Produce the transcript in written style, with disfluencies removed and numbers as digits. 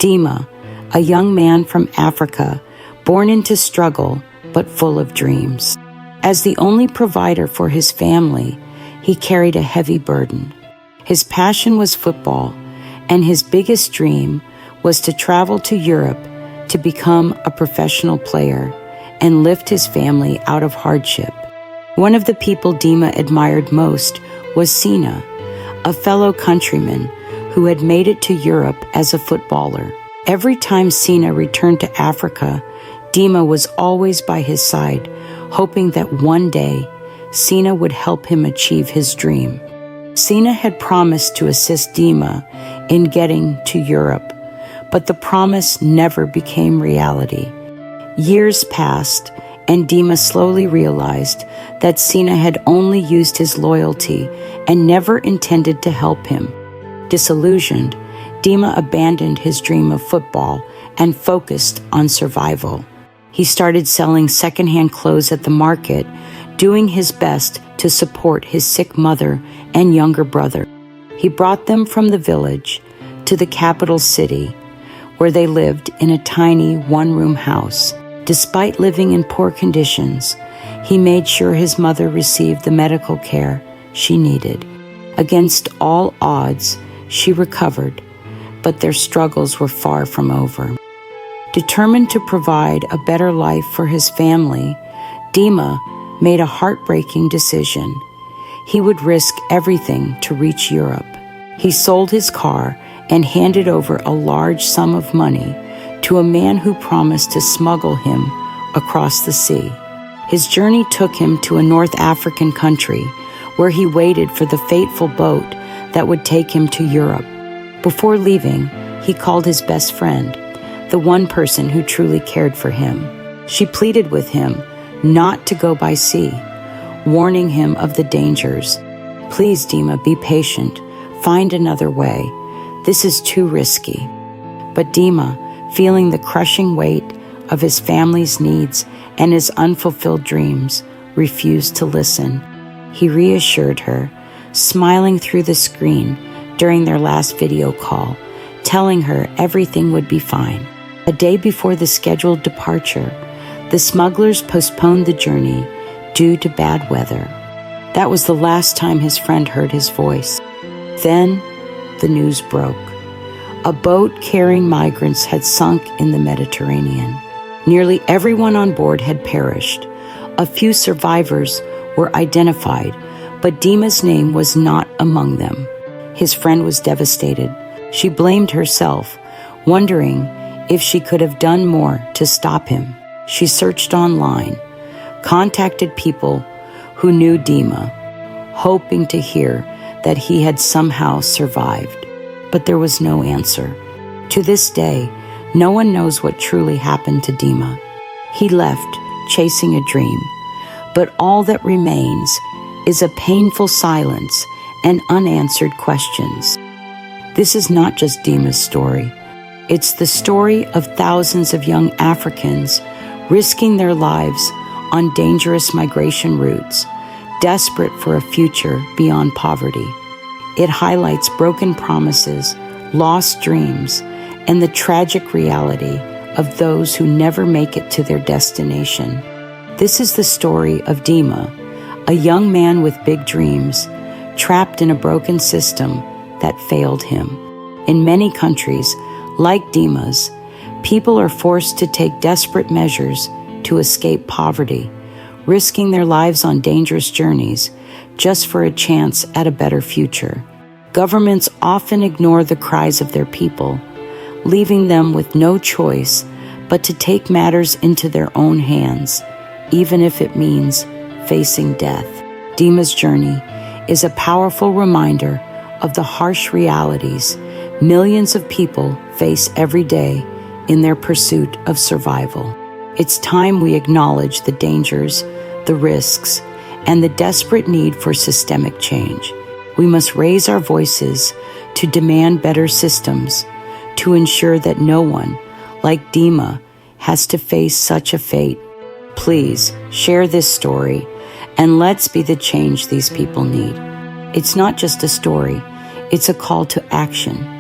Dima, a young man from Africa, born into struggle but full of dreams. As the only provider for his family, he carried a heavy burden. His passion was football, and his biggest dream was to travel to Europe to become a professional player and lift his family out of hardship. One of the people Dima admired most was Sina, a fellow countryman who had made it to Europe as a footballer. Every time Sina returned to Africa, Dima was always by his side, hoping that one day Sina would help him achieve his dream. Sina had promised to assist Dima in getting to Europe, but the promise never became reality. Years passed, and Dima slowly realized that Sina had only used his loyalty and never intended to help him. Disillusioned, Dima abandoned his dream of football and focused on survival. He started selling secondhand clothes at the market, doing his best to support his sick mother and younger brother. He brought them from the village to the capital city, where they lived in a tiny one-room house. Despite living in poor conditions, he made sure his mother received the medical care she needed. Against all odds, she recovered, but their struggles were far from over. Determined to provide a better life for his family, Dima made a heartbreaking decision. He would risk everything to reach Europe. He sold his car and handed over a large sum of money to a man who promised to smuggle him across the sea. His journey took him to a North African country where he waited for the fateful boat that would take him to Europe. Before leaving, he called his best friend, the one person who truly cared for him. She pleaded with him not to go by sea, warning him of the dangers. "Please, Dima, be patient. Find another way. This is too risky." But Dima, feeling the crushing weight of his family's needs and his unfulfilled dreams, refused to listen. He reassured her, smiling through the screen during their last video call, telling her everything would be fine. A day before the scheduled departure, the smugglers postponed the journey due to bad weather. That was the last time his friend heard his voice. Then the news broke. A boat carrying migrants had sunk in the Mediterranean. Nearly everyone on board had perished. A few survivors were identified, but Dima's name was not among them. His friend was devastated. She blamed herself, wondering if she could have done more to stop him. She searched online, contacted people who knew Dima, hoping to hear that he had somehow survived. But there was no answer. To this day, no one knows what truly happened to Dima. He left, chasing a dream, but all that remains is a painful silence and unanswered questions. This is not just Dima's story. It's the story of thousands of young Africans risking their lives on dangerous migration routes, desperate for a future beyond poverty. It highlights broken promises, lost dreams, and the tragic reality of those who never make it to their destination. This is the story of Dima, a young man with big dreams, trapped in a broken system that failed him. In many countries, like Dima's, people are forced to take desperate measures to escape poverty, risking their lives on dangerous journeys just for a chance at a better future. Governments often ignore the cries of their people, leaving them with no choice but to take matters into their own hands, even if it means facing death. Dima's journey is a powerful reminder of the harsh realities millions of people face every day in their pursuit of survival. It's time we acknowledge the dangers, the risks, and the desperate need for systemic change. We must raise our voices to demand better systems, to ensure that no one, like Dima, has to face such a fate. Please share this story, and let's be the change these people need. It's not just a story, it's a call to action.